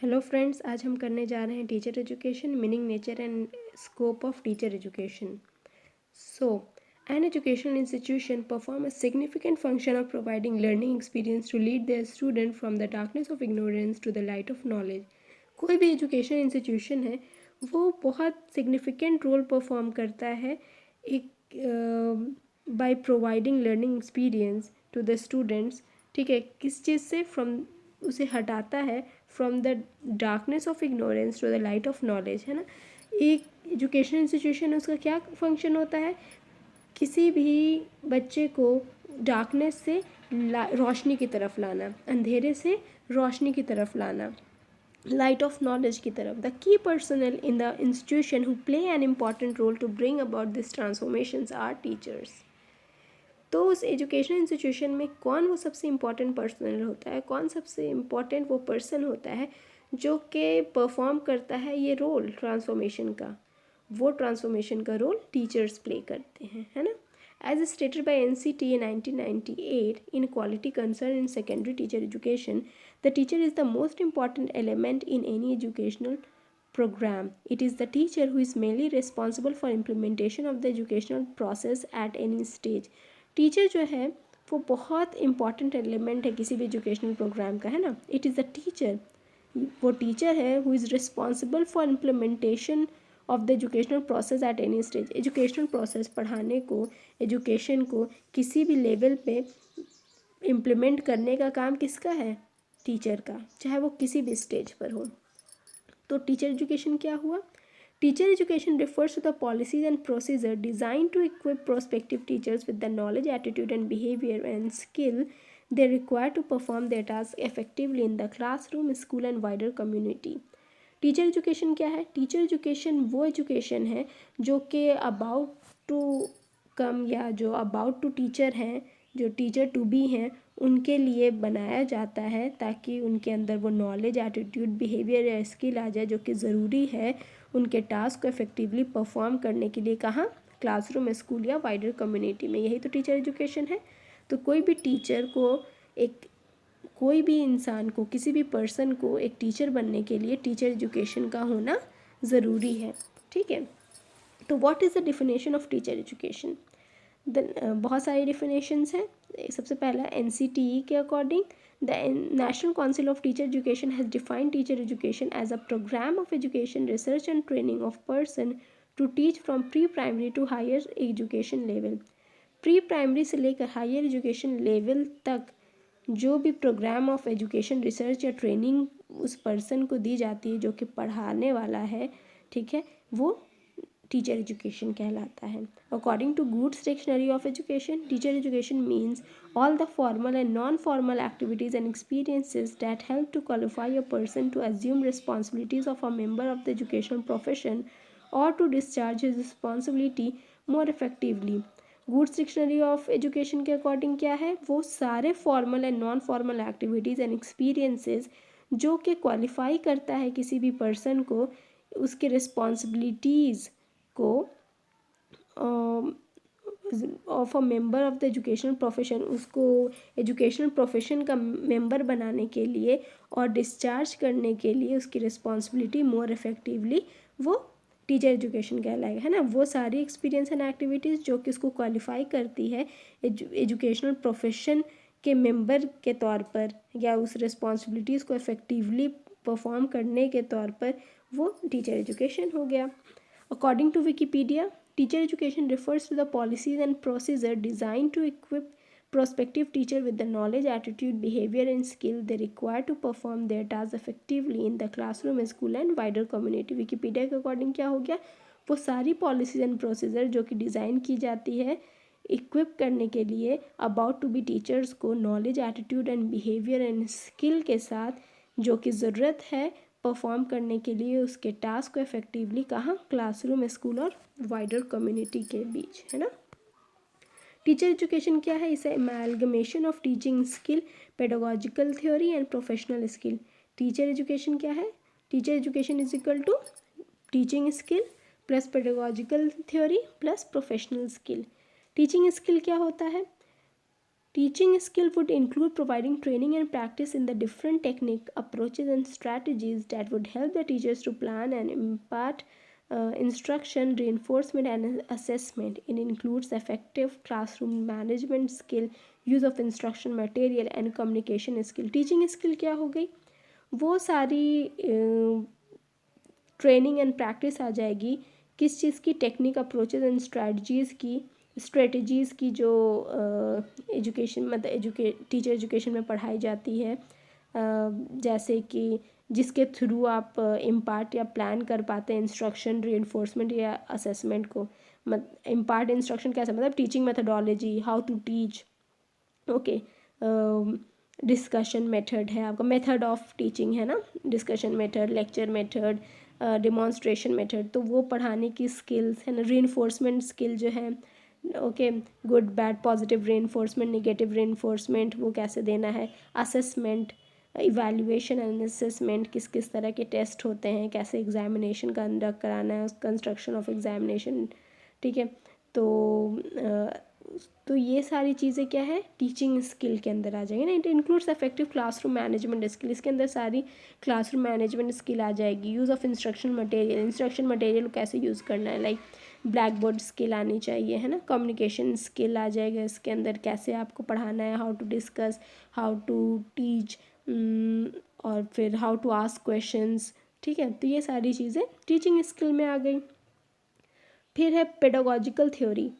Hello friends, आज हम करने जा रहे हैं teacher education meaning, nature and scope of teacher education. So, an educational institution perform a significant function of providing learning experience to lead their student from the darkness of ignorance to the light of knowledge. कोई भी education institution है वो बहुत significant role perform करता है एक by providing learning experience to the students. ठीक है, किस चीज़ से? फ्रॉम उसे हटाता है from the darkness of ignorance to the light of knowledge, है ना. एक एजुकेशन इंस्टीट्यूशन है, उसका क्या फंक्शन होता है? किसी भी बच्चे को डार्कनेस से रोशनी की तरफ लाना, अंधेरे से रोशनी की तरफ लाना, लाइट ऑफ नॉलेज की तरफ. द की personal in the institution who play an important role to bring about this transformations are teachers. तो उस एजुकेशन इंस्टीट्यूशन में कौन वो सबसे इम्पॉर्टेंट पर्सनल होता है, कौन सबसे इम्पॉर्टेंट वो पर्सन होता है जो कि परफॉर्म करता है ये रोल ट्रांसफॉर्मेशन का? वो ट्रांसफॉर्मेशन का रोल टीचर्स प्ले करते हैं, है ना. As stated by NCT in 1998 in quality concern in secondary teacher education, the teacher is the most important element in any educational program. It is the teacher who is mainly responsible for implementation of the educational process at any stage. Teacher जो है वो बहुत important element है किसी भी educational programme का, है ना. इट इज़ द टीचर, वो टीचर है who is responsible for implementation of the educational process at any stage. Educational process, पढ़ाने को, एजुकेशन को किसी भी लेवल पे इम्प्लीमेंट करने का काम किसका है? टीचर का, चाहे वो किसी भी स्टेज पर हो. तो टीचर एजुकेशन क्या हुआ? Teacher education refers to the policies and procedure designed to equip prospective teachers with the knowledge, attitude, and behavior and skill they require to perform their tasks effectively in the classroom, school, and wider community. Teacher education क्या है? Teacher education वो education है जो कि about to come या जो about to teacher हैं, जो टीचर टू बी हैं, उनके लिए बनाया जाता है ताकि उनके अंदर वो नॉलेज, एटीट्यूड, बिहेवियर या स्किल आ जाए जो कि ज़रूरी है उनके टास्क को इफ़ेक्टिवली परफॉर्म करने के लिए. कहाँ? क्लासरूम, स्कूल या वाइडर कम्युनिटी में. यही तो टीचर एजुकेशन है. तो कोई भी टीचर को, एक कोई भी इंसान को, किसी भी पर्सन को एक टीचर बनने के लिए टीचर एजुकेशन का होना ज़रूरी है. ठीक है. तो what is the definition of teacher education? बहुत सारी डिफिनेशंस हैं. सबसे पहला NCTE के according, the national council of teacher education has defined teacher education as a programme of education, research and training of person to teach from pre primary to higher education level. Pre primary से लेकर higher education level तक जो भी programme of education, research या training उस person को दी जाती है जो कि पढ़ाने वाला है, ठीक है, वो टीचर एजुकेशन कहलाता है. According to Good's dictionary of education, teacher education means all the formal and non-formal activities and experiences that help to qualify a person to assume responsibilities of a member of the educational profession or to discharge his responsibility more effectively. Goods dictionary of education के according क्या है? वो सारे formal and non formal activities and experiences जो कि qualify करता है किसी भी पर्सन को उसके रिस्पॉन्सिबिलिटीज़ को of a member of the educational profession, उसको एजुकेशनल प्रोफेशन का मेंबर बनाने के लिए और डिस्चार्ज करने के लिए उसकी रिस्पॉन्सिबिलिटी मोर इफेक्टिवली वो टीचर एजुकेशन कहलाएगा, है ना. वो सारी एक्सपीरियंस एंड एक्टिविटीज़ जो कि उसको क्वालिफाई करती है एजुकेशनल प्रोफेशन के मेंबर के तौर पर या उस रिस्पॉन्सिबिलिटीज़ को इफेक्टिवली परफॉर्म करने के तौर पर, वो टीचर एजुकेशन हो गया. According to Wikipedia, teacher education refers to the policies and procedure designed to equip prospective teacher with the knowledge, attitude, behavior and skill they require to perform their tasks effectively in the classroom, school and wider community. Wikipedia के according क्या हो गया? वो सारी policies and procedure जो कि design की जाती है इक्विप करने के लिए अबाउट टू बी टीचर्स को knowledge, attitude and behaviour and skill के साथ जो कि ज़रूरत है परफॉर्म करने के लिए उसके टास्क को इफेक्टिवली कहाँ? क्लासरूम, स्कूल और वाइडर कम्युनिटी के बीच, है ना. टीचर एजुकेशन क्या है? इसे amalgamation of teaching skill, pedagogical theory and professional skill. Teacher education क्या है? Teacher education is equal to teaching skill plus pedagogical theory plus professional skill. Teaching skill क्या होता है? Teaching skill would include providing training and practice in the different technique, approaches, and strategies that would help the teachers to plan and impart instruction, reinforcement, and assessment. It includes effective classroom management skill, use of instruction material, and communication skill. Teaching skill क्या हो गई? वो सारी training and practice आ जाएगी किस चीज़ की? Technique, approaches and strategies की जो एजुकेशन मतलब टीचर एजुकेशन में पढ़ाई जाती है, जैसे कि जिसके थ्रू आप इम्पार्ट या प्लान कर पाते हैं इंस्ट्रक्शन, रीइंफोर्समेंट या असेसमेंट को. इम्पार्ट इंस्ट्रक्शन कैसे, मतलब teaching methodology, how to teach. Okay, discussion method है आपका, मेथड ऑफ टीचिंग है ना, discussion method, lecture method, demonstration method, तो वो पढ़ाने की स्किल्स है ना. रीइंफोर्समेंट स्किल जो है, okay, good bad positive reinforcement, negative reinforcement वो कैसे देना है. असेसमेंट, इवैल्यूएशन एंड असेसमेंट, किस किस तरह के टेस्ट होते हैं, कैसे एग्जामिनेशन कंडक्ट कराना है, कंस्ट्रक्शन ऑफ एग्जामिनेशन. ठीक है, तो ये सारी चीज़ें क्या है, टीचिंग स्किल के अंदर आ जाएंगे ना. It includes effective classroom management skill, इसके अंदर सारी क्लासरूम मैनेजमेंट स्किल आ जाएगी. यूज़ ऑफ इंस्ट्रक्शन मटेरियल कैसे यूज़ करना है, लाइक ब्लैक बोर्ड स्किल आनी चाहिए है ना. कम्युनिकेशन स्किल आ जाएगा इसके अंदर, कैसे आपको पढ़ाना है, how to discuss, how to teach, और फिर हाउ टू आस्क क्वेश्चंस. ठीक है, तो ये सारी चीज़ें टीचिंग स्किल में आ गई. फिर है pedagogical theory.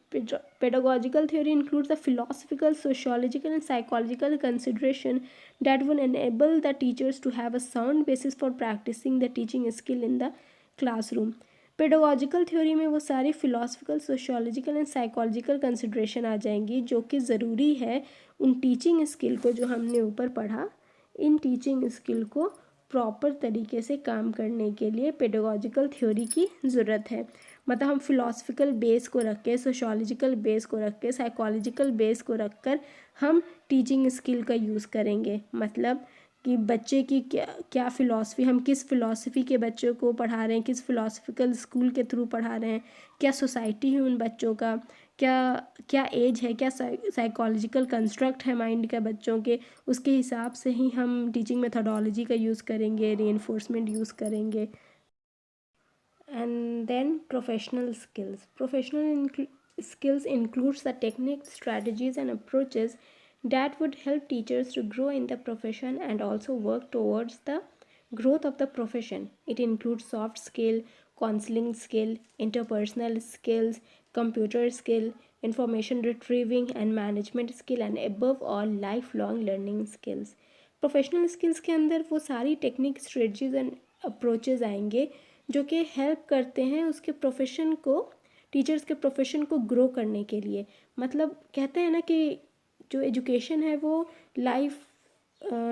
Pedagogical theory includes the philosophical, sociological and psychological consideration that would enable the teachers to have a sound basis for practicing the teaching skill in the classroom. Pedagogical theory में वो सारी philosophical, sociological and psychological consideration आ जाएंगी जो कि ज़रूरी है उन टीचिंग स्किल को जो हमने ऊपर पढ़ा, इन टीचिंग स्किल को प्रॉपर तरीके से काम करने के लिए पेडागोजिकल थ्योरी की ज़रूरत है. मतलब हम फिलोसफिकल बेस को रख के, सोशोलॉजिकल बेस को रख के, साइकोलॉजिकल बेस को रख कर हम टीचिंग स्किल का यूज़ करेंगे. मतलब कि बच्चे की क्या फ़िलॉसफी, हम किस फ़िलॉसफी के बच्चों को पढ़ा रहे हैं, किस फ़िलॉसफिकल स्कूल के थ्रू पढ़ा रहे हैं, क्या सोसाइटी है उन बच्चों का, क्या एज है, क्या साइकोलॉजिकल कंस्ट्रक्ट है माइंड का बच्चों के, उसके हिसाब से ही हम टीचिंग मेथडोलॉजी का यूज़ करेंगे, रीइंफोर्समेंट यूज़ करेंगे. And then professional skills includes the techniques, strategies, and approaches that would help teachers to grow in the profession and also work towards the growth of the profession. It includes soft skill, counseling skill, interpersonal skills, computer skill, information retrieving and management skill, and above all lifelong learning skills. Professional skills के अंदर वो सारी technique, strategies and approaches आएंगे जो कि help करते हैं उसके प्रोफेशन को, टीचर्स के प्रोफेशन को ग्रो करने के लिए. मतलब कहते हैं ना कि जो एजुकेशन है वो लाइफ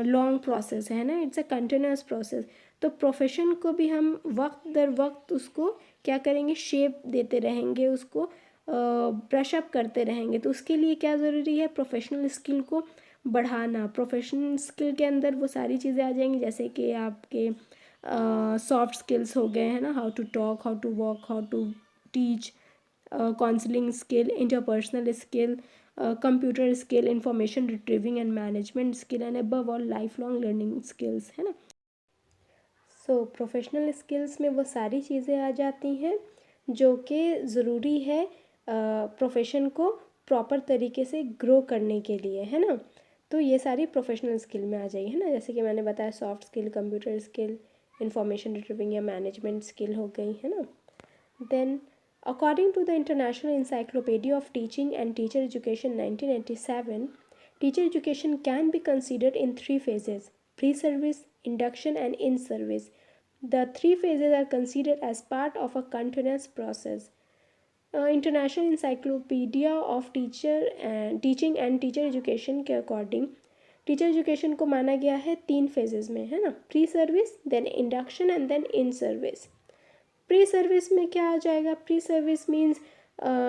लॉन्ग प्रोसेस है ना, इट्स अ कंटिन्यूस प्रोसेस. तो प्रोफेशन को भी हम वक्त दर वक्त उसको क्या करेंगे, शेप देते रहेंगे, उसको ब्रश अप करते रहेंगे. तो उसके लिए क्या ज़रूरी है, प्रोफेशनल स्किल को बढ़ाना. प्रोफेशनल स्किल के अंदर वो सारी चीज़ें आ जाएंगी जैसे कि आपके सॉफ्ट स्किल्स हो गए हैं ना, how to talk, how to walk, how to teach, counselling skill, interpersonal skill, computer skill, information retrieving and management skill, and above all life long learning skills है ना. सो प्रोफेशनल स्किल्स में वो सारी चीज़ें आ जाती हैं जो कि ज़रूरी है प्रोफेशन को प्रॉपर तरीके से ग्रो करने के लिए है ना. तो ये सारी प्रोफेशनल स्किल में आ जाएगी है ना, जैसे कि मैंने बताया soft skill, computer skill, information retrieving या मैनेजमेंट स्किल हो गई है ना. Then according to the international encyclopedia of teaching and teacher education 1987, teacher education can be considered in 3 phases: pre-service, induction, and in-service. The 3 phases are considered as part of a continuous process. International encyclopedia of teaching and teacher education के according teacher education को माना गया है 3 phases में है ना, pre service, then induction, and then in service. Pre service में क्या आ जाएगा, pre service means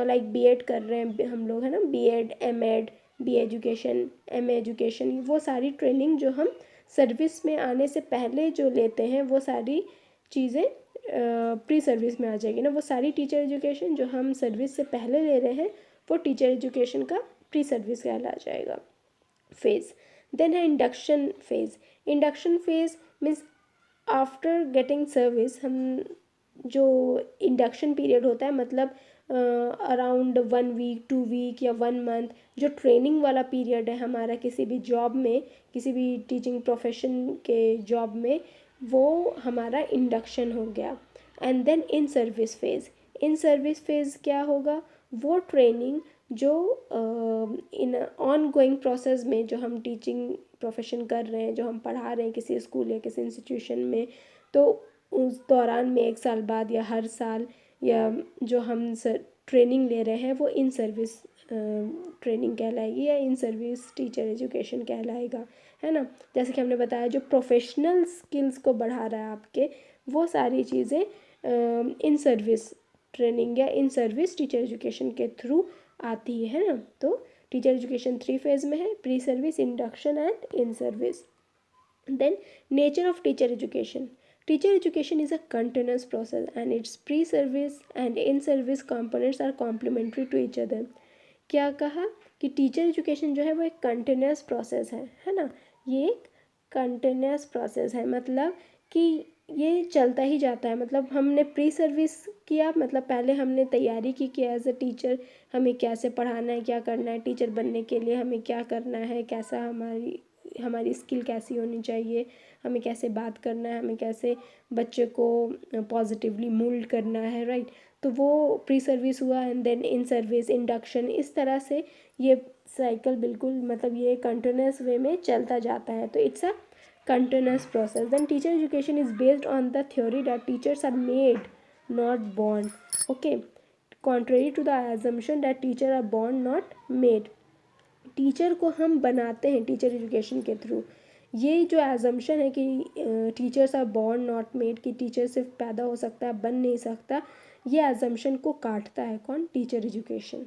like B Ed कर रहे हैं हम लोग है ना, B Ed, M Ed, B education, M education, वो सारी ट्रेनिंग जो हम सर्विस में आने से पहले जो लेते हैं वो सारी चीज़ें प्री सर्विस में आ जाएगी ना. वो सारी टीचर एजुकेशन जो हम सर्विस से पहले ले रहे हैं वो टीचर एजुकेशन का प्री सर्विस कहला जाएगा. phase. Then है induction phase. Induction phase means after getting service हम जो इंडक्शन पीरियड होता है मतलब अराउंड 1 वीक 2 वीक या 1 मंथ जो ट्रेनिंग वाला पीरियड है हमारा किसी भी जॉब में, किसी भी टीचिंग प्रोफेशन के जॉब में, वो हमारा इंडक्शन हो गया. And then in service phase. In service phase क्या होगा? वो ट्रेनिंग जो इन ऑन गोइंग प्रोसेस में जो हम टीचिंग प्रोफेशन कर रहे हैं, जो हम पढ़ा रहे हैं किसी स्कूल या किसी इंस्टीट्यूशन में, तो उस दौरान में 1 साल बाद या हर साल या जो हम ट्रेनिंग ले रहे हैं वो इन सर्विस ट्रेनिंग कहलाएगी या इन सर्विस टीचर एजुकेशन कहलाएगा, है ना. जैसे कि हमने बताया जो प्रोफेशनल स्किल्स को बढ़ा रहा है आपके, वो सारी चीज़ें इन सर्विस ट्रेनिंग या इन सर्विस टीचर एजुकेशन के थ्रू आती है ना. तो टीचर एजुकेशन 3 फेज़ में है: pre service, induction and in service. Then nature of teacher education. Teacher education is a continuous process and its pre-service and in-service components are complementary to each other. क्या कहा कि teacher education जो है वो एक continuous process है ना. ये एक कंटिन्यूस प्रोसेस है मतलब कि ये चलता ही जाता है. मतलब हमने प्री सर्विस किया, मतलब पहले हमने तैयारी की कि एज अ टीचर हमें कैसे पढ़ाना है, क्या करना है, टीचर बनने के लिए हमें क्या करना है, कैसा हमारी स्किल कैसी होनी चाहिए, हमें कैसे बात करना है, हमें कैसे बच्चे को पॉजिटिवली मोल्ड करना है, राइट. तो वो प्री सर्विस हुआ and then in service, induction, इस तरह से ये साइकिल बिल्कुल मतलब ये कंटिन्यूस वे में चलता जाता है. तो it's a continuous process. Then teacher education is based on the theory that teachers are made, not born. Okay, contrary to the assumption that teachers are born, not made. Teacher को हम बनाते हैं teacher education के through. ये जो assumption है कि teachers are born not made, कि टीचर सिर्फ पैदा हो सकता है, बन नहीं सकता, ये एजम्पशन को काटता है कौन? Teacher education.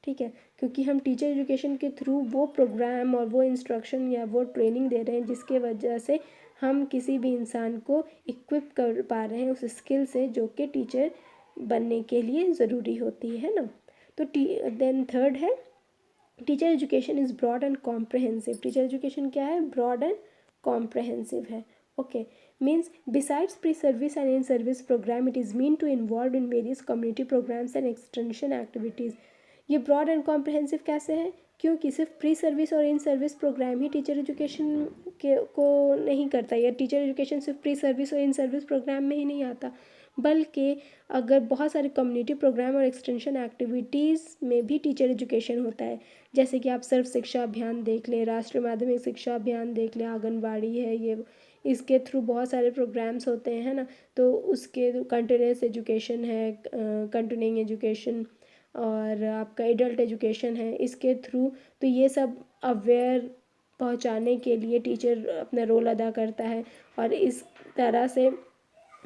ठीक है, क्योंकि हम टीचर एजुकेशन के थ्रू वो प्रोग्राम और वो इंस्ट्रक्शन या वो ट्रेनिंग दे रहे हैं जिसके वजह से हम किसी भी इंसान को इक्विप कर पा रहे हैं उस स्किल से जो कि टीचर बनने के लिए ज़रूरी होती है ना. तो देन थर्ड है teacher education is broad and comprehensive. Teacher education क्या है? ब्रॉड एंड कॉम्प्रहेंसिव है. Okay, means besides pre service and in service programme it is mean to involve in various community programmes and extension activities. ये broad and comprehensive कैसे है? क्योंकि सिर्फ pre service और in service programme ही teacher education के को नहीं करता, या टीचर एजुकेशन सिर्फ प्री सर्विस और इन सर्विस प्रोग्राम में ही नहीं आता, बल्कि अगर बहुत सारे कम्युनिटी प्रोग्राम और एक्सटेंशन एक्टिविटीज़ में भी टीचर एजुकेशन होता है. जैसे कि आप सर्व शिक्षा अभियान देख लें, राष्ट्रीय माध्यमिक शिक्षा अभियान देख लें, आंगनबाड़ी है, ये इसके थ्रू बहुत सारे प्रोग्राम्स होते हैं, है ना. तो उसके कंटिन्यूस एजुकेशन है, कंटिन्यूइंग एजुकेशन, और आपका एडल्ट एजुकेशन है इसके थ्रू. तो ये सब अवेयर पहुंचाने के लिए टीचर अपना रोल अदा करता है. और इस तरह से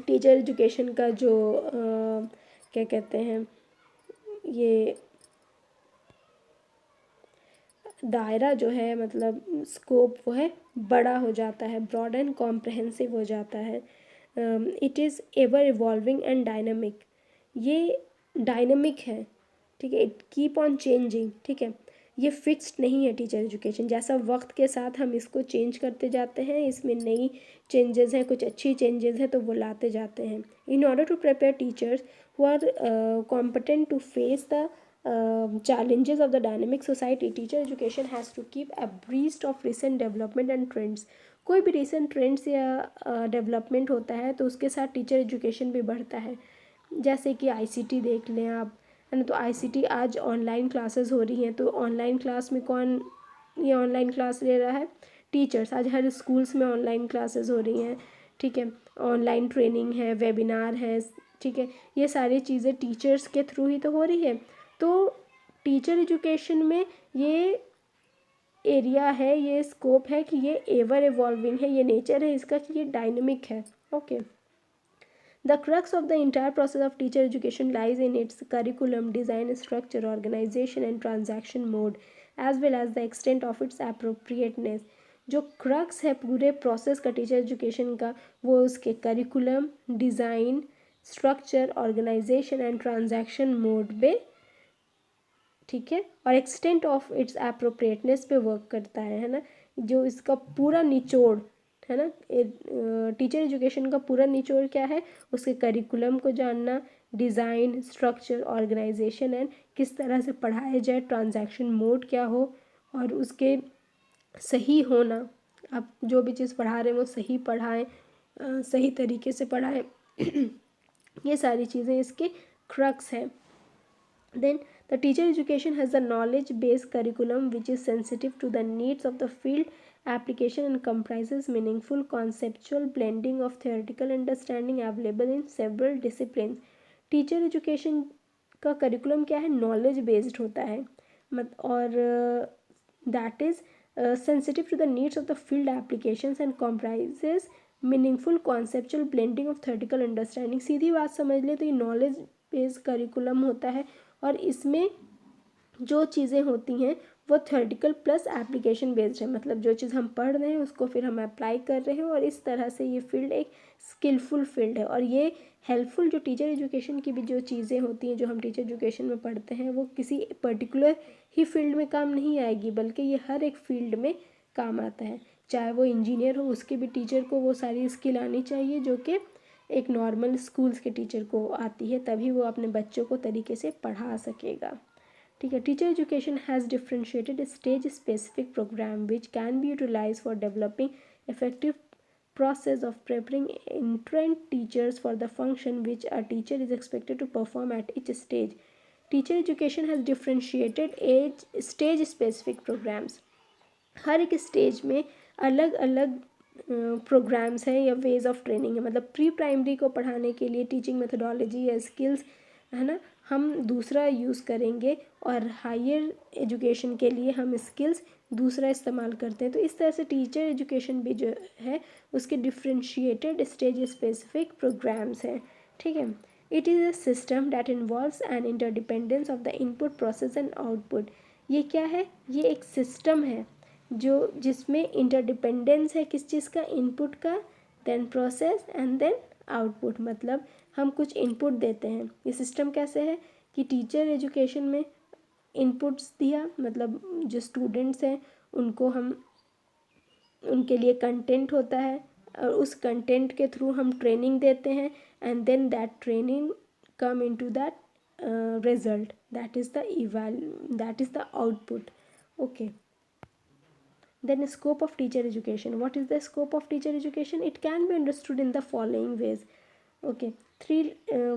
टीचर एजुकेशन का जो क्या कहते हैं, ये दायरा जो है मतलब स्कोप वो है बड़ा हो जाता है, ब्रॉड एंड कॉम्प्रहेंसिव हो जाता है. It is ever evolving and dynamic. ये डायनामिक है, ठीक है, इट कीप ऑन चेंजिंग. ठीक है, ये फिक्स्ड नहीं है टीचर एजुकेशन. जैसा वक्त के साथ हम इसको चेंज करते जाते हैं, इसमें नई चेंजेस हैं, कुछ अच्छी चेंजेस हैं तो वो लाते जाते हैं. In order to prepare teachers who are competent to face the challenges of the dynamic society, teacher education has to keep abreast of recent development and trends. कोई भी recent trends या development होता है तो उसके साथ टीचर एजुकेशन भी बढ़ता है. जैसे कि ICT देख लें आप, है ना. तो ICT आज ऑनलाइन क्लासेस हो रही हैं, तो ऑनलाइन क्लास में कौन ये ऑनलाइन क्लास ले रहा है? टीचर्स. आज हर स्कूल्स में ऑनलाइन क्लासेस हो रही हैं, ठीक है, ऑनलाइन ट्रेनिंग है, वेबिनार है, ठीक है, ये सारी चीज़ें टीचर्स के थ्रू ही तो हो रही है. तो टीचर एजुकेशन में ये एरिया है, ये स्कोप है कि ये एवर इवॉल्विंग है, ये नेचर है इसका कि ये डायनेमिक है. Okay, the crux of the entire process of teacher education lies in its curriculum, design, structure, organisation and transaction mode as well as the extent of its appropriateness. जो crux है पूरे process का teacher education का, वो उसके curriculum, design, structure, organisation and transaction mode पे ठीक है, और एक्सटेंट ऑफ इट्स एप्रोप्रिएटनेस पे वर्क करता है ना, जो इसका पूरा निचोड़ है ना, टीचर एजुकेशन का पूरा निचोड़ क्या है, उसके करिकुलम को जानना, डिज़ाइन, स्ट्रक्चर, ऑर्गेनाइजेशन एंड किस तरह से पढ़ाया जाए, ट्रांजैक्शन मोड क्या हो, और उसके सही होना, आप जो भी चीज़ पढ़ा रहे हैं वो सही पढ़ाएं, सही तरीके से पढ़ाएं ये सारी चीज़ें इसके क्रक्स हैं. Then the teacher education has a knowledge based curriculum which is sensitive to the needs of the field application and comprises meaningful conceptual blending of theoretical understanding available in several disciplines. Teacher education का curriculum क्या है, knowledge based होता है और that is sensitive to the needs of the field applications and comprises meaningful conceptual blending of theoretical understanding. सीधी बात समझ ले तो ये नॉलेज बेस्ड करिकुलम होता है और इसमें जो चीज़ें होती हैं वो थ्योरेटिकल प्लस एप्लीकेशन बेस्ड है, मतलब जो चीज़ हम पढ़ रहे हैं उसको फिर हम अप्लाई कर रहे हैं, और इस तरह से ये फील्ड एक स्किलफुल फील्ड है. और ये हेल्पफुल, जो टीचर एजुकेशन की भी जो चीज़ें होती हैं जो हम टीचर एजुकेशन में पढ़ते हैं वो किसी पर्टिकुलर ही फील्ड में काम नहीं आएगी, बल्कि ये हर एक फील्ड में काम आता है. चाहे वो इंजीनियर हो, उसके भी टीचर को वो सारी स्किल आनी चाहिए जो कि एक नॉर्मल स्कूल्स के टीचर को आती है, तभी वो अपने बच्चों को तरीके से पढ़ा सकेगा. ठीक है. Teacher education has differentiated stage specific programme which can be utilise for developing effective process of preparing entrant teachers for the function which a teacher is expected to perform at each stage. Teacher education has differentiated age stage specific programs. हर एक stage में अलग अलग programmes हैं या ways of training है. मतलब pre primary को पढ़ाने के लिए टीचिंग मेथडोलॉजी या स्किल्स है ना, हम दूसरा यूज़ करेंगे, और हायर एजुकेशन के लिए हम स्किल्स दूसरा इस्तेमाल करते हैं. तो इस तरह से टीचर एजुकेशन भी जो है उसके डिफ्रेंशिएटेड स्टेज स्पेसिफिक प्रोग्राम्स हैं. ठीक है. It is a system that involves N interdependence of the input process and output. ये क्या है, ये एक सिस्टम है जो जिसमें इंटरडिपेंडेंस है किस चीज़ का, इनपुट का, then process and then output. मतलब हम कुछ इनपुट देते हैं. ये सिस्टम कैसे है कि टीचर एजुकेशन में इनपुट्स दिया, मतलब जो स्टूडेंट्स हैं उनको हम उनके लिए कंटेंट होता है और उस कंटेंट के थ्रू हम ट्रेनिंग देते हैं, and then that training come into that result, that is the output. Okay. Then scope of teacher education. What is the scope of teacher education? It can be understood in the following ways. Okay, three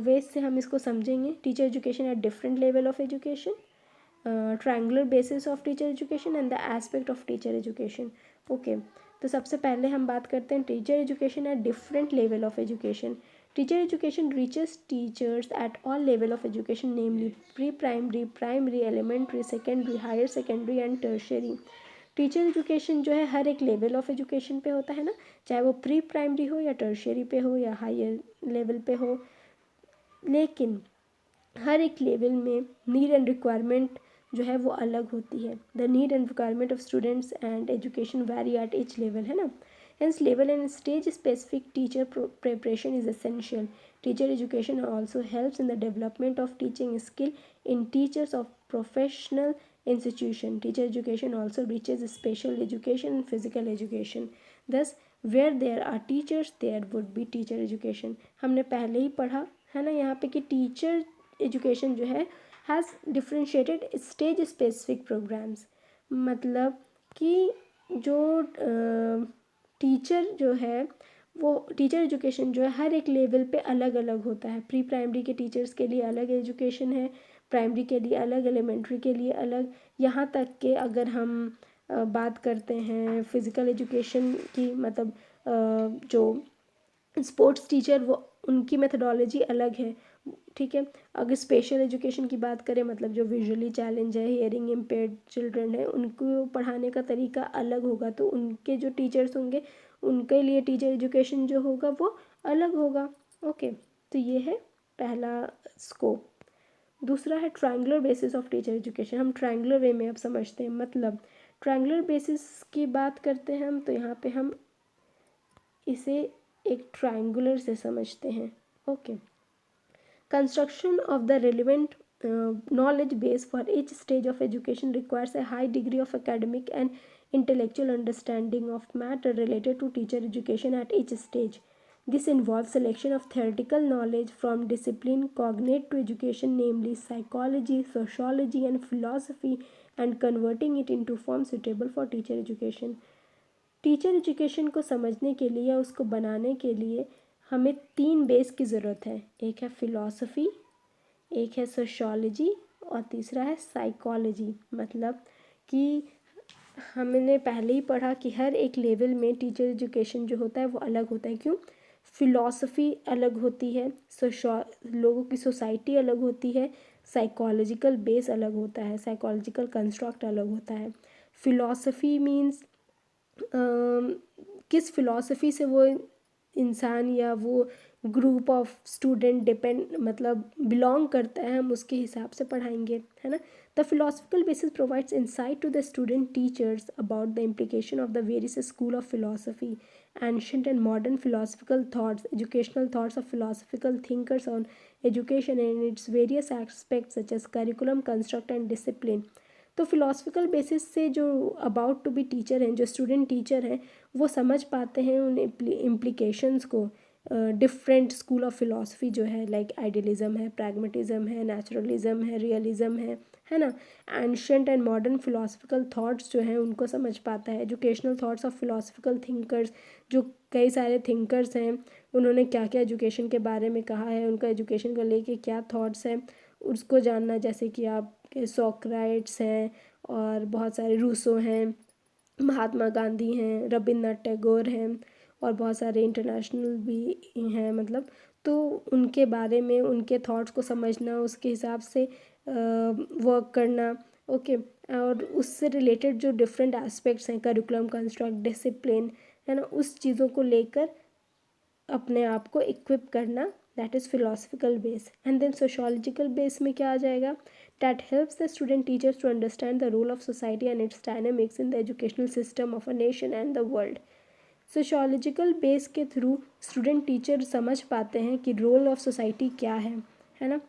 ways से हम इसको समझेंगे. Teacher education at different level of education, triangular basis of teacher education and the aspect of teacher education. Okay, तो सबसे पहले हम बात करते हैं teacher education at different level of education. Teacher education reaches teachers at all level of education, namely pre primary, primary, elementary, secondary, higher secondary and tertiary. Teacher education जो है हर एक लेवल ऑफ एजुकेशन पे होता है ना, चाहे वो pre primary हो या टर्शियरी पे हो या हायर लेवल पे हो, लेकिन हर एक लेवल में नीड एंड रिक्वायरमेंट जो है वो अलग होती है. The need and requirement of students and education vary at each level, है ना. Hence, level and stage specific teacher preparation is essential. Teacher education also helps in the development of teaching skill in teachers of professional institution. Teacher education also reaches special education and physical education. Thus, where there are teachers, there would be teacher education. हमने पहले ही पढ़ा है ना यहाँ पे कि teacher education जो है has differentiated stage specific programmes. मतलब कि जो टीचर जो है वो टीचर एजुकेशन जो है हर एक लेवल पे अलग अलग होता है. प्री प्राइमरी के टीचर्स के लिए अलग एजुकेशन है, प्राइमरी के लिए अलग, एलिमेंट्री के लिए अलग, यहाँ तक कि अगर हम बात करते हैं फिज़िकल एजुकेशन की, मतलब जो स्पोर्ट्स टीचर वो उनकी मेथडोलॉजी अलग है. ठीक है. अगर स्पेशल एजुकेशन की बात करें, मतलब जो विजुअली चैलेंज है, हियरिंग इम्पेयर्ड चिल्ड्रन है, उनको पढ़ाने का तरीका अलग होगा, तो उनके जो टीचर्स होंगे उनके लिए टीचर एजुकेशन जो होगा वो अलग होगा. ओके, तो ये है पहला स्कोप. दूसरा है triangular basis of teacher education. हम ट्रायंगुलर वे में अब समझते हैं. मतलब ट्रायंगुलर बेसिस की बात करते हैं हम, तो यहाँ पे हम इसे एक ट्रायंगुलर से समझते हैं. Okay. Construction of the relevant knowledge base for each stage of education requires a high degree of academic and intellectual understanding of matter related to teacher education at each stage. This involves selection of theoretical knowledge from discipline cognate to education, namely psychology, sociology, and philosophy, and converting it into form suitable for teacher education. Teacher education को समझने के लिए या उसको बनाने के लिए हमें 3 बेस की ज़रूरत है। एक है फ़िलॉसफी, एक है सोशियोलॉजी और तीसरा है साइकोलॉजी। मतलब कि हमने पहले ही पढ़ा कि हर एक लेवल में टीचर एजुकेशन जो होता है वो अलग होता है। क्यों? फ़िलॉसफी अलग होती है, लोगों की सोसाइटी अलग होती है, साइकोलॉजिकल बेस अलग होता है, साइकोलॉजिकल कंस्ट्रक्ट अलग होता है। फ़िलॉसफी मीन्स किस फ़िलॉसफी से वो इंसान या वो ग्रुप ऑफ स्टूडेंट मतलब बिलोंग करता है, हम उसके हिसाब से पढ़ाएंगे, है ना। The philosophical basis provides insight to the student teachers about the implication of the various school of philosophy, ancient and modern philosophical thoughts, educational thoughts of philosophical thinkers on education and its various aspects such as curriculum, construct and discipline. तो philosophical basis से जो about to be teacher हैं, जो student teacher हैं, वो समझ पाते हैं उन इम्प्लीकेशंस को। डिफरेंट स्कूल ऑफ फिलोसफी जो है, लाइक आइडियलिज्म है, प्रैग्मेटिज्म है, नेचुरलिज्म है, रियलिज्म है ना। Ancient and modern philosophical thoughts जो हैं उनको समझ पाता है। Educational thoughts of philosophical thinkers, जो कई सारे थिंकर्स हैं, उन्होंने क्या क्या एजुकेशन के बारे में कहा है, उनका एजुकेशन को लेके क्या थॉट्स हैं, उसको जानना। जैसे कि आपके सोक्रेट्स हैं और बहुत सारे रूसो हैं, महात्मा गांधी हैं, रविन्द्रनाथ टैगोर हैं और बहुत सारे इंटरनेशनल भी हैं। मतलब तो उनके बारे में, उनके थॉट्स को समझना, उसके हिसाब से वर्क करना। ओके। और उससे रिलेटेड जो डिफरेंट एस्पेक्ट्स हैं, करिकुलम, कंस्ट्रक्ट, डिसिप्लिन, है ना, उस चीज़ों को लेकर अपने आप को इक्विप करना, that is philosophical base. And then sociological base में क्या आ जाएगा? That helps the student teachers to understand the role of society and its dynamics in the educational system of a nation and the world. Sociological base के through student teacher समझ पाते हैं कि role of society क्या है ना,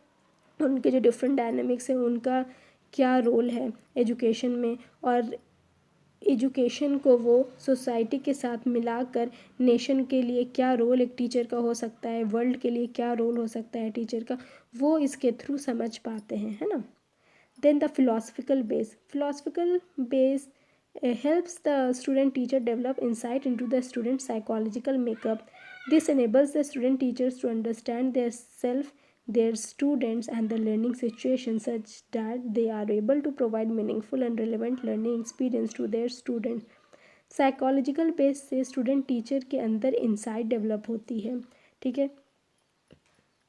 उनके जो डिफरेंट डायनेमिक्स हैं उनका क्या रोल है एजुकेशन में, और एजुकेशन को वो सोसाइटी के साथ मिलाकर नेशन के लिए क्या रोल एक टीचर का हो सकता है, वर्ल्ड के लिए क्या रोल हो सकता है टीचर का, वो इसके थ्रू समझ पाते हैं, है ना। Then the philosophical base helps the student teacher develop insight into the student's psychological makeup. This enables the student teachers to understand their self, their students and the learning situation such that they are able to provide meaningful and relevant learning experience to their students. Psychological base से student teacher के अंदर insight develop होती है, ठीक है,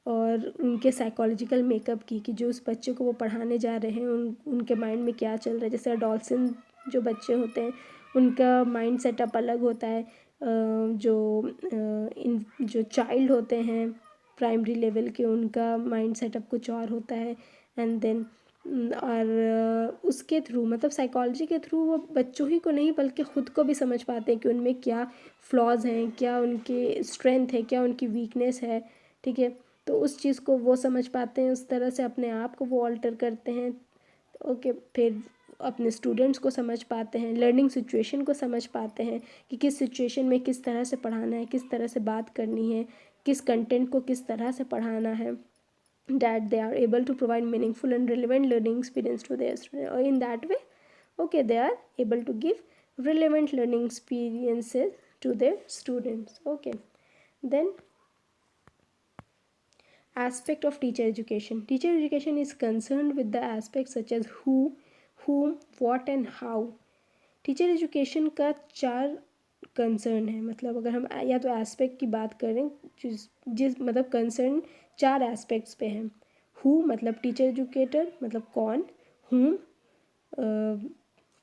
और उनके psychological makeup की, कि जो उस बच्चे को वो पढ़ाने जा रहे हैं उनके माइंड में क्या चल रहा है। जैसे अडोलसेंट जो बच्चे होते हैं उनका माइंड सेटअप अलग होता है, जो चाइल्ड होते हैं प्राइमरी लेवल के, उनका माइंड सेटअप कुछ और होता है। एंड देन और उसके थ्रू, मतलब साइकोलॉजी के थ्रू, वो बच्चों ही को नहीं बल्कि ख़ुद को भी समझ पाते हैं कि उनमें क्या फ्लॉज हैं, क्या उनके स्ट्रेंथ है, क्या उनकी वीकनेस है, ठीक है। तो उस चीज़ को वो समझ पाते हैं, उस तरह से अपने आप को वो ऑल्टर करते हैं। ओके। फिर अपने स्टूडेंट्स को समझ पाते हैं, लर्निंग सिचुएशन को समझ पाते हैं कि किस सिचुएशन में किस तरह से पढ़ाना है, किस तरह से बात करनी है, किस कंटेंट को किस तरह से पढ़ाना है, that they are able to provide meaningful and relevant learning experience to their students, or in that way, okay, they are able to give relevant learning experiences to their students. Okay. Then aspect of teacher education is concerned with the aspects such as who, whom, what and how. Teacher education का 4 concern है। मतलब अगर हम या तो aspect की बात करें, जिस मतलब कंसर्न 4 एस्पेक्ट्स पे हैं। हु मतलब टीचर एजुकेटर, मतलब कौन। हुम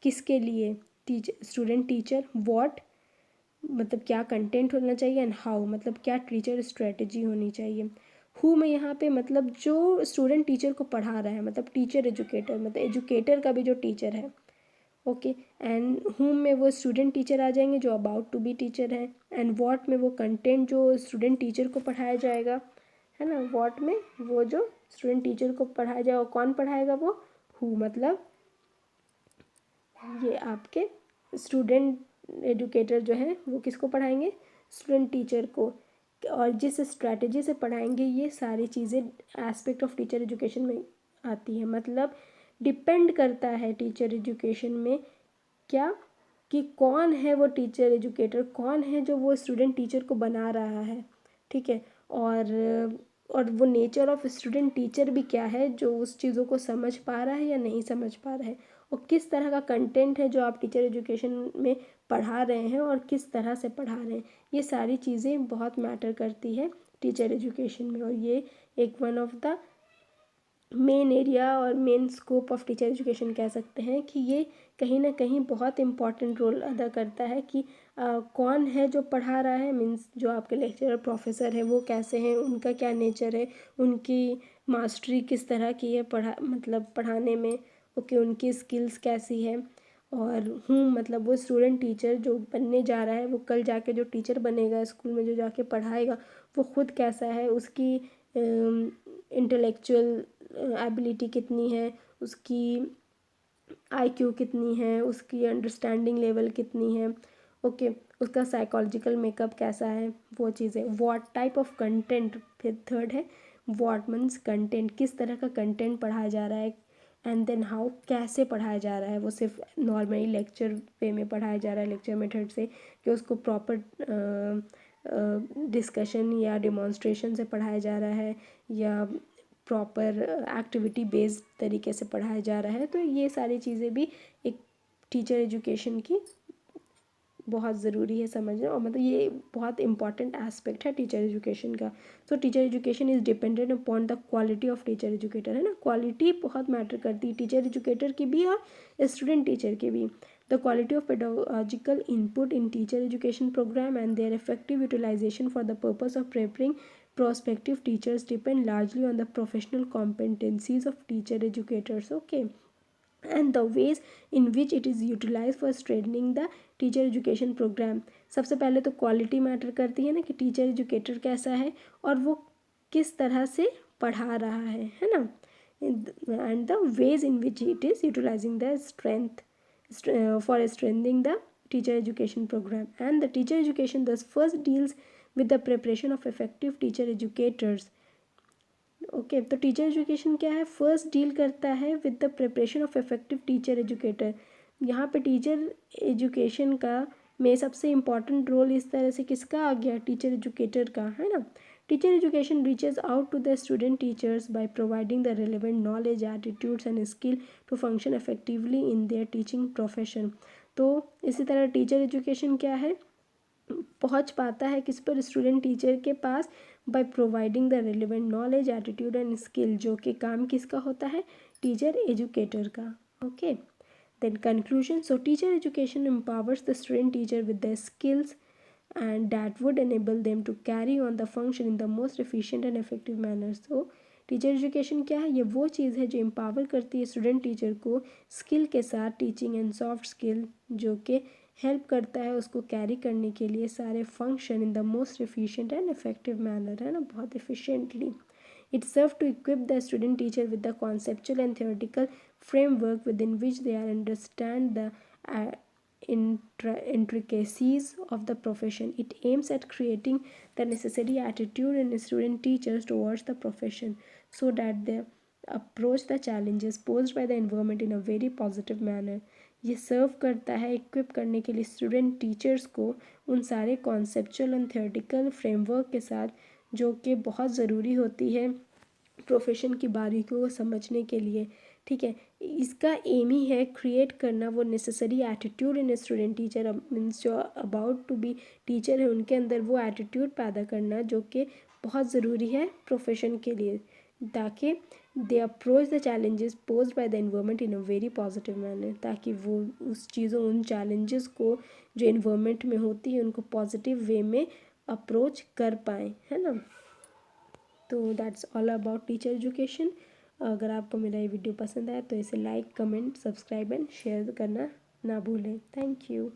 किसके लिए, टीचर स्टूडेंट टीचर। व्हाट मतलब क्या कंटेंट होना चाहिए। एंड हाउ मतलब क्या टीचर स्ट्रेटजी होनी चाहिए। हु में यहाँ पे मतलब जो स्टूडेंट टीचर को पढ़ा रहा है, मतलब टीचर एजुकेटर, मतलब एजुकेटर का भी जो टीचर है। ओके। एंड हुम में वो स्टूडेंट टीचर आ जाएंगे जो अबाउट टू बी टीचर है। एंड व्हाट में वो कंटेंट जो स्टूडेंट टीचर को पढ़ाया जाएगा, है ना। व्हाट में वो जो स्टूडेंट टीचर को पढ़ाया जाए, और कौन पढ़ाएगा वो, हु मतलब ये आपके स्टूडेंट एजुकेटर जो है वो किसको पढ़ाएंगे, स्टूडेंट टीचर को। और जिस स्ट्रैटेजी से पढ़ाएंगे ये सारी चीज़ें एस्पेक्ट ऑफ टीचर एजुकेशन में आती है। मतलब डिपेंड करता है टीचर एजुकेशन में क्या, कि कौन है वो टीचर एजुकेटर, कौन है जो वो स्टूडेंट टीचर को बना रहा है, ठीक है। और वो नेचर ऑफ स्टूडेंट टीचर भी क्या है, जो उस चीज़ों को समझ पा रहा है या नहीं समझ पा रहा है, और किस तरह का कंटेंट है जो आप टीचर एजुकेशन में पढ़ा रहे हैं और किस तरह से पढ़ा रहे हैं। ये सारी चीज़ें बहुत मैटर करती है टीचर एजुकेशन में, और ये एक one of the main area और main scope of teacher education कह सकते हैं कि ये कहीं ना कहीं बहुत इम्पॉर्टेंट रोल अदा करता है कि कौन है जो पढ़ा रहा है, मीन्स जो आपके लेक्चरर प्रोफेसर है वो कैसे हैं, उनका क्या नेचर है, उनकी मास्टरी किस तरह की है मतलब पढ़ाने में, ओके, उनकी स्किल्स कैसी है। और मतलब वो स्टूडेंट टीचर जो बनने जा रहा है, वो कल जाके जो टीचर बनेगा स्कूल में, जो जाके पढ़ाएगा, वो खुद कैसा है, उसकी इंटेलेक्चुअल एबिलिटी कितनी है, उसकी आईक्यू कितनी है, उसकी अंडरस्टैंडिंग लेवल कितनी है, ओके, उसका साइकोलॉजिकल मेकअप कैसा है, वो चीज़ें। व्हाट टाइप ऑफ कंटेंट, फिर थर्ड है व्हाट मीन्स कंटेंट, किस तरह का कंटेंट पढ़ाया जा रहा है, एंड देन हाउ, कैसे पढ़ाया जा रहा है। वो सिर्फ नॉर्मली लेक्चर वे में पढ़ाया जा रहा है, लेक्चर मेथड से, कि उसको प्रॉपर डिस्कशन या डिमॉन्स्ट्रेशन से पढ़ाया जा रहा है, या प्रॉपर एक्टिविटी बेस्ड तरीके से पढ़ाया जा रहा है। तो ये सारी चीज़ें भी एक टीचर एजुकेशन की बहुत ज़रूरी है समझना, और मतलब ये बहुत इंपॉर्टेंट एस्पेक्ट है टीचर एजुकेशन का। सो teacher education is dependent upon the quality of teacher educator, है ना। क्वालिटी बहुत मैटर करती है टीचर एजुकेटर की भी और स्टूडेंट टीचर की भी। The quality of pedagogical input in teacher education program and their effective utilization for the purpose of preparing prospective teachers depend largely on the professional competencies of teacher educators, okay, and the ways in which it is utilized for strengthening the teacher education program. सबसे पहले तो quality matter करती है ना, कि teacher educator कैसा है और वो किस तरह से पढ़ा रहा है ना, and the ways in which it is utilizing the strength for strengthening the teacher education program, and the teacher education thus first deals with the preparation of effective teacher educators, okay. तो teacher education क्या है, first deal करता है with the preparation of effective teacher educator. यहाँ पे teacher education का में सबसे इम्पॉर्टेंट रोल इस तरह से किसका आ गया, टीचर एजुकेटर का, है ना। Teacher education reaches out to the student teachers by providing the relevant knowledge, attitudes and skill to function effectively in their teaching profession. तो इसी तरह टीचर एजुकेशन क्या है, पहुंच पाता है किस पर, स्टूडेंट टीचर के पास, by providing the relevant knowledge, attitude and skill, जो कि काम किसका होता है, टीचर एजुकेटर का, okay. Then conclusion, so teacher education empowers the student teacher with the skills and that would enable them to carry on the function in the most efficient and effective manner. So teacher education क्या है, ये वो चीज़ है जो empower करती है student teacher को skill के साथ, टीचिंग एंड सॉफ्ट स्किल, जो कि हेल्प करता है उसको कैरी करने के लिए सारे function in the most efficient and effective manner, है ना, बहुत efficiently. It serve to equip the student teacher with the conceptual and theoretical framework within which they are understand the intricacies of the profession. It aims at creating the necessary attitude in student teachers towards the profession so that they approach the challenges posed by the environment in a very positive manner. ये सर्व करता है equip करने के लिए student teachers को उन सारे conceptual and theoretical framework के साथ, जो कि बहुत ज़रूरी होती है प्रोफेशन की बारीकियों को समझने के लिए, ठीक है। इसका एम ही है क्रिएट करना वो necessary attitude in student teacher, means जो अबाउट टू बी टीचर है उनके अंदर वो एटीट्यूड पैदा करना जो कि बहुत ज़रूरी है प्रोफेशन के लिए, ताकि they approach the challenges posed by the environment in a very positive manner, ताकि वो उस चीज़ों, उन चैलेंजेस को जो एनवायरनमेंट में होती है उनको पॉजिटिव वे में अप्रोच कर पाएँ, है ना। तो that's all about teacher education. अगर आपको मेरा ये वीडियो पसंद आया तो इसे like, comment, subscribe and share करना ना भूलें। Thank you.